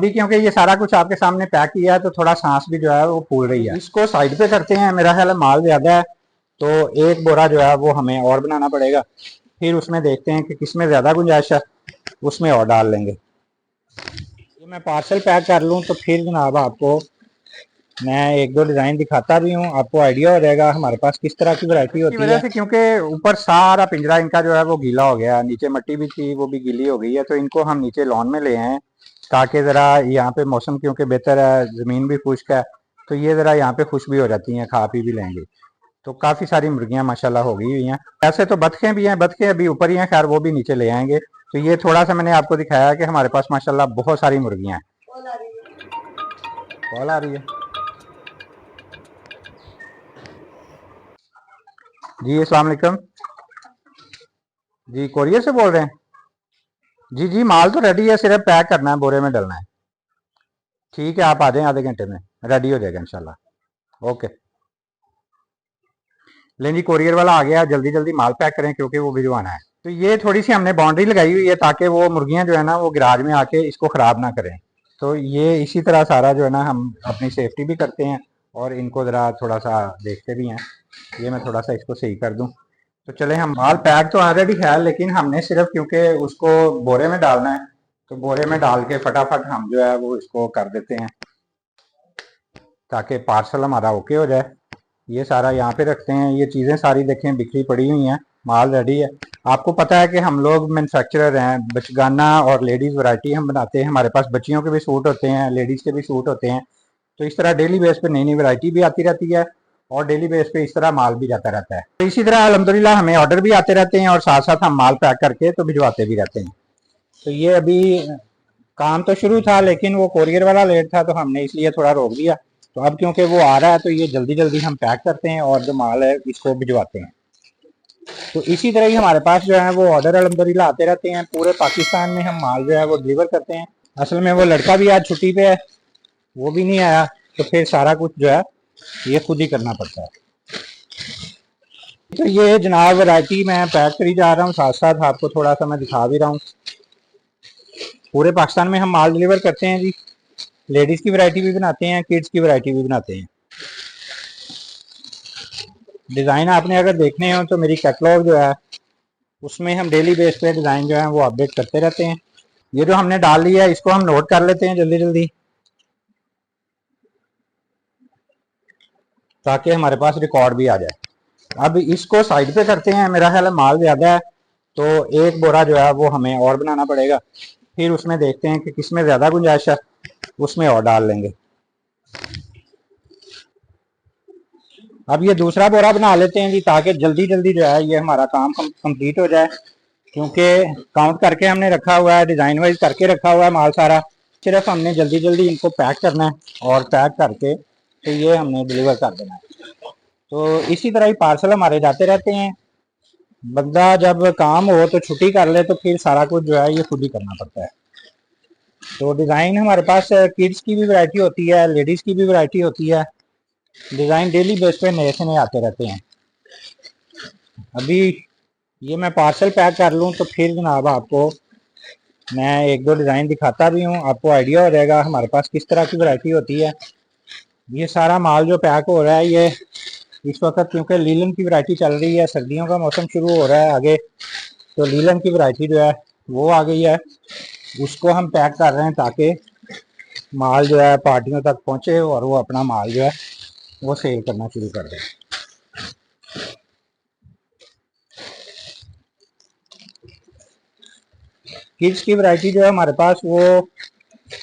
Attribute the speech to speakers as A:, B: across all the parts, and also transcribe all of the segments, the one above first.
A: अभी क्योंकि ये सारा कुछ आपके सामने पैक किया है तो थोड़ा सांस भी जो है वो फूल रही है। इसको साइड पे करते हैं, मेरा ख्याल है माल ज्यादा है तो एक बोरा जो है वो हमें और बनाना पड़ेगा, फिर उसमें देखते हैं कि किसमें ज्यादा गुंजाइश है, उसमें और डाल लेंगे। ये मैं पार्सल पैक कर लूँ तो फिर जनाब आपको मैं एक दो डिज़ाइन दिखाता भी हूँ, आपको आइडिया हो जाएगा हमारे पास किस तरह की वैरायटी होती है। वजह से क्योंकि ऊपर सारा पिंजरा इनका जो है वो गीला हो गया, नीचे मिट्टी भी थी वो भी गीली हो गई है, तो इनको हम नीचे लॉन में ले आए ताकि ज़रा यहाँ पे मौसम क्योंकि बेहतर है, ज़मीन भी खुश्क है, तो ये ज़रा यहाँ पे खुश भी हो जाती हैं, खा पी भी लेंगे। तो काफ़ी सारी मुर्गियाँ माशाल्लाह हो गई हुई हैं। ऐसे तो बतखें भी हैं, बतखें अभी ऊपर ही हैं, खैर वो भी नीचे ले आएंगे। तो ये थोड़ा सा मैंने आपको दिखाया कि हमारे पास माशाल्लाह बहुत सारी मुर्गियाँ हैं। कॉल आ रही है जी, अस्सलाम वालेकुम जी, कोरियर से बोल रहे हैं जी? जी माल तो रेडी है, सिर्फ पैक करना है, बोरे में डलना है। ठीक है, आप आ जाएं, आधे घंटे में रेडी हो जाएगा इंशाल्लाह। ओके, लेकिन जी कोरियर वाला आ गया, जल्दी जल्दी माल पैक करें क्योंकि वो भिजवाना है। तो ये थोड़ी सी हमने बाउंड्री लगाई हुई है ताकि वो मुर्गियां जो है ना वो गिराज में आके इसको ख़राब ना करें। तो ये इसी तरह सारा जो है ना हम अपनी सेफ्टी भी करते हैं और इनको ज़रा थोड़ा सा देखते भी हैं। ये मैं थोड़ा सा इसको सही कर दूं। तो चले, हम माल पैक तो ऑलरेडी है, लेकिन हमने सिर्फ क्योंकि उसको बोरे में डालना है तो बोरे में डाल के फटाफट हम जो है वो इसको कर देते हैं ताकि पार्सल हमारा ओके हो जाए। ये सारा यहाँ पे रखते हैं, ये चीज़ें सारी देखें बिखरी पड़ी हुई हैं, माल रेडी है। आपको पता है कि हम लोग मैन्युफैक्चरर हैं, बचगाना और लेडीज़ वैरायटी हम बनाते हैं, हमारे पास बच्चियों के भी सूट होते हैं, लेडीज़ के भी सूट होते हैं। तो इस तरह डेली बेस पे नई नई वैरायटी भी आती रहती है और डेली बेस पे इस तरह माल भी जाता रहता है। तो इसी तरह अल्हम्दुलिल्लाह हमें ऑर्डर भी आते रहते हैं और साथ साथ हम माल पैक करके तो भिजवाते भी रहते हैं। तो ये अभी काम तो शुरू था लेकिन वो कोरियर वाला लेट था तो हमने इसलिए थोड़ा रोक दिया। तो अब क्योंकि वो आ रहा है तो ये जल्दी जल्दी हम पैक करते हैं और जो माल है इसको भिजवाते हैं। तो इसी तरह ही हमारे पास जो है वो ऑर्डर अल्हम्दुलिल्लाह आते रहते हैं, पूरे पाकिस्तान में हम माल जो है वो डिलीवर करते हैं। असल में वो लड़का भी आज छुट्टी पे है, वो भी नहीं आया, तो फिर सारा कुछ जो है ये खुद ही करना पड़ता है। तो ये जनाब वैरायटी मैं पैक करी जा रहा हूँ, साथ साथ आपको थोड़ा सा मैं दिखा भी रहा हूँ। पूरे पाकिस्तान में हम माल डिलीवर करते हैं जी, लेडीज़ की वैरायटी भी बनाते हैं, किड्स की वैरायटी भी बनाते हैं। डिज़ाइन आपने अगर देखने हो तो मेरी कैटलॉग जो है उसमें हम डेली बेस पे डिज़ाइन जो है वो अपडेट करते रहते हैं। ये जो हमने डाल लिया है इसको हम नोट कर लेते हैं जल्दी जल्दी ताकि हमारे पास रिकॉर्ड भी आ जाए। अब इसको साइड पे करते हैं, मेरा ख्याल है माल ज़्यादा है तो एक बोरा जो है वो हमें और बनाना पड़ेगा, फिर उसमें देखते हैं कि किसमें ज़्यादा गुंजाइश है, उसमें और डाल लेंगे। अब ये दूसरा बोरा बना लेते हैं जी ताकि जल्दी जल्दी जो है ये हमारा काम कंप्लीट हो जाए, क्योंकि काउंट करके हमने रखा हुआ है, डिज़ाइन वाइज करके रखा हुआ है माल सारा, सिर्फ हमने जल्दी जल्दी इनको पैक करना है और पैक करके तो ये हमने डिलीवर कर देना है। तो इसी तरह ही पार्सल हमारे जाते रहते हैं। बंदा जब काम हो तो छुट्टी कर ले तो फिर सारा कुछ जो है ये खुद ही करना पड़ता है। तो डिज़ाइन हमारे पास किड्स की भी वैरायटी होती है, लेडीज़ की भी वैरायटी होती है। डिज़ाइन डेली बेस पे नए से नए आते रहते हैं। अभी ये मैं पार्सल पैक कर लूँ तो फिर जनाब आपको मैं एक दो डिज़ाइन दिखाता भी हूँ, आपको आइडिया हो जाएगा हमारे पास किस तरह की वैरायटी होती है। ये सारा माल जो पैक हो रहा है ये इस वक्त क्योंकि लीलन की वैरायटी चल रही है, सर्दियों का मौसम शुरू हो रहा है आगे, तो लीलन की वैरायटी जो है वो आ गई है, उसको हम पैक कर रहे हैं ताकि माल जो है पार्टियों तक पहुँचे और वो अपना माल जो है वो सेल करना शुरू कर दें। किड्स की वैरायटी जो है हमारे पास वो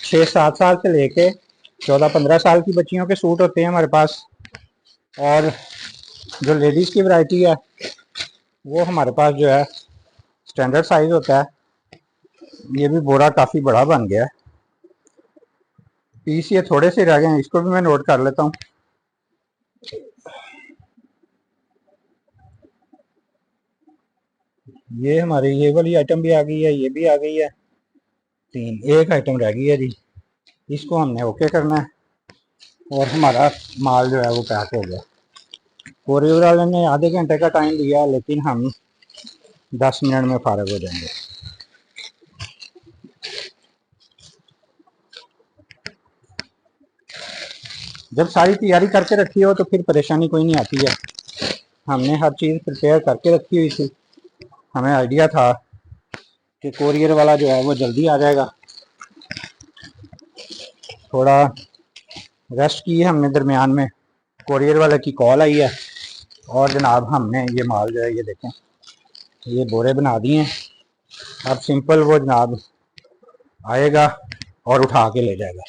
A: 6-7 साल से लेके 14-15 साल की बच्चियों के सूट होते हैं हमारे पास, और जो लेडीज़ की वैरायटी है वो हमारे पास जो है स्टैंडर्ड साइज होता है। ये भी बोरा काफ़ी बड़ा बन गया है, पीस ये थोड़े से रह गए हैं, इसको भी मैं नोट कर लेता हूँ। ये हमारी ये वाली आइटम भी आ गई है, ये भी आ गई है, 3 एक आइटम रह गई है जी, इसको हमने ओके करना है और हमारा माल जो है वो पैक हो गया। कोरियर वाले ने आधे घंटे का टाइम दिया लेकिन हम 10 मिनट में फारग हो जाएंगे। जब सारी तैयारी करके रखी हो तो फिर परेशानी कोई नहीं आती है। हमने हर चीज़ प्रिपेयर करके रखी हुई थी। हमें आइडिया था कि कोरियर वाला जो है वो जल्दी आ जाएगा। थोड़ा रेस्ट की है हमने दरमियान में, कोरियर वाले की कॉल आई है और जनाब हमने ये माल जो है ये देखें, ये बोरे बना दिए हैं। अब सिंपल वो जनाब आएगा और उठा के ले जाएगा।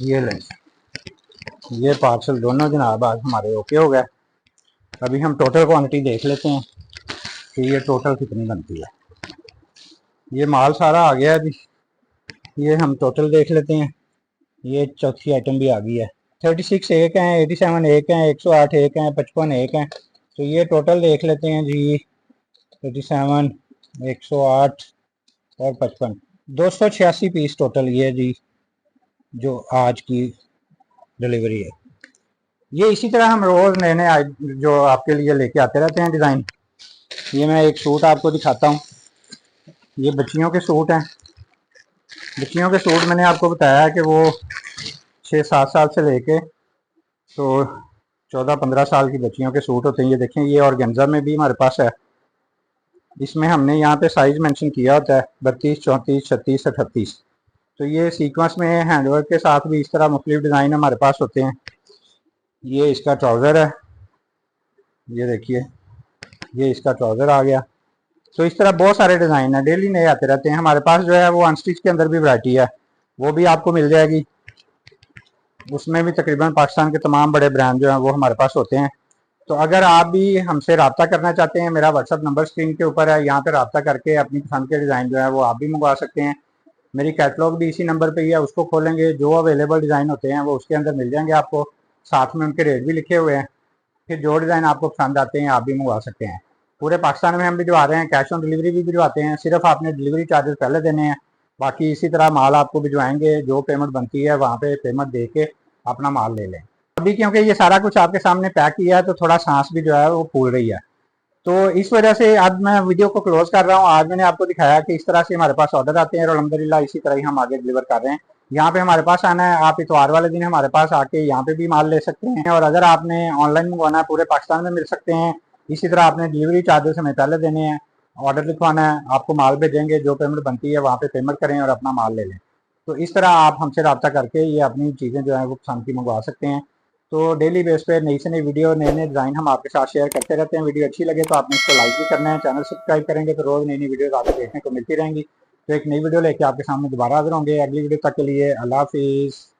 A: ये लें, ये पार्सल दोनों जनाब आज हमारे ओके हो गए। अभी हम टोटल क्वांटिटी देख लेते हैं कि ये टोटल कितनी बनती है। ये माल सारा आ गया अभी, ये हम टोटल देख लेते हैं। ये चौथी आइटम भी आ गई है। 36 एक हैं, 87 एक हैं, 108 एक हैं, 55 एक हैं। तो ये टोटल देख लेते हैं जी, 87, 108 और 55, 286 पीस टोटल ये जी जो आज की डिलीवरी है। ये इसी तरह हम रोज़ नए नए जो आपके लिए लेके आते रहते हैं डिज़ाइन। ये मैं एक सूट आपको दिखाता हूँ। ये बच्चियों के सूट हैं। बच्चियों के सूट मैंने आपको बताया कि वो 6-7 साल से लेके तो 14-15 साल की बच्चियों के सूट होते हैं। ये देखें, ये ऑर्गेन्जा में भी हमारे पास है। इसमें हमने यहाँ पे साइज़ मेंशन किया होता है 32, 34, 36, 38। तो ये सीक्वेंस में हैंडवर्क के साथ भी इस तरह मुख्तलिफ डिज़ाइन हमारे पास होते हैं। ये इसका ट्राउज़र है, ये देखिए, ये इसका ट्राउज़र आ गया। तो इस तरह बहुत सारे डिज़ाइन हैं, डेली नए आते रहते हैं हमारे पास। जो है वो अनस्टिच के अंदर भी वैरायटी है, वो भी आपको मिल जाएगी। उसमें भी तकरीबन पाकिस्तान के तमाम बड़े ब्रांड जो हैं वो हमारे पास होते हैं। तो अगर आप भी हमसे रब्ता करना चाहते हैं, मेरा व्हाट्सअप नंबर स्क्रीन के ऊपर है, यहाँ पे रब्ता करके अपनी पसंद के डिज़ाइन जो है वो आप भी मंगवा सकते हैं। मेरी कैटलॉग भी इसी नंबर पे ही है, उसको खोलेंगे, जो अवेलेबल डिज़ाइन होते हैं वो उसके अंदर मिल जाएंगे आपको। साथ में उनके रेट भी लिखे हुए हैं। फिर जो डिज़ाइन आपको पसंद आते हैं आप भी मंगवा सकते हैं। पूरे पाकिस्तान में हम भिजवा रहे हैं, कैश ऑन डिलीवरी भी भिजवाते हैं। सिर्फ आपने डिलीवरी चार्जेस पहले देने हैं, बाकी इसी तरह माल आपको भिजवाएंगे। जो पेमेंट बनती है वहाँ पे पेमेंट दे के अपना माल ले लें। अभी क्योंकि ये सारा कुछ आपके सामने पैक किया है तो थोड़ा सांस भी जो है वो फूल रही है, तो इस वजह से अब मैं वीडियो को क्लोज कर रहा हूँ। आज मैंने आपको दिखाया कि इस तरह से हमारे पास ऑर्डर आते हैं और अल्हम्दुलिल्लाह इसी तरह ही हम आगे डिलीवर कर रहे हैं। यहाँ पे हमारे पास आना है, आप इतवार वाले दिन हमारे पास आके यहाँ पे भी माल ले सकते हैं। और अगर आपने ऑनलाइन मंगवाना है, पूरे पाकिस्तान में मिल सकते हैं। इसी तरह आपने डिलीवरी चार्जेस हमें पहले देने हैं, ऑर्डर लिखवाना है, आपको माल भेजेंगे, जो पेमेंट बनती है वहाँ पे पेमेंट करें और अपना माल ले लें। तो इस तरह आप हमसे रब्ता करके ये अपनी चीज़ें जो है वो पसंद की मंगवा सकते हैं। तो डेली बेस पे नई से नई वीडियो, नए नए डिज़ाइन हम आपके साथ शेयर करते रहते हैं। वीडियो अच्छी लगे तो आपने इसको लाइक भी करना है, चैनल सब्सक्राइब करेंगे तो रोज़ नई नई वीडियो आपको देखने को मिलती रहेंगी। तो एक नई वीडियो लेके आपके सामने दोबारा हाजिर होंगे। अगली वीडियो तक के लिए अल्लाह हाफिज़।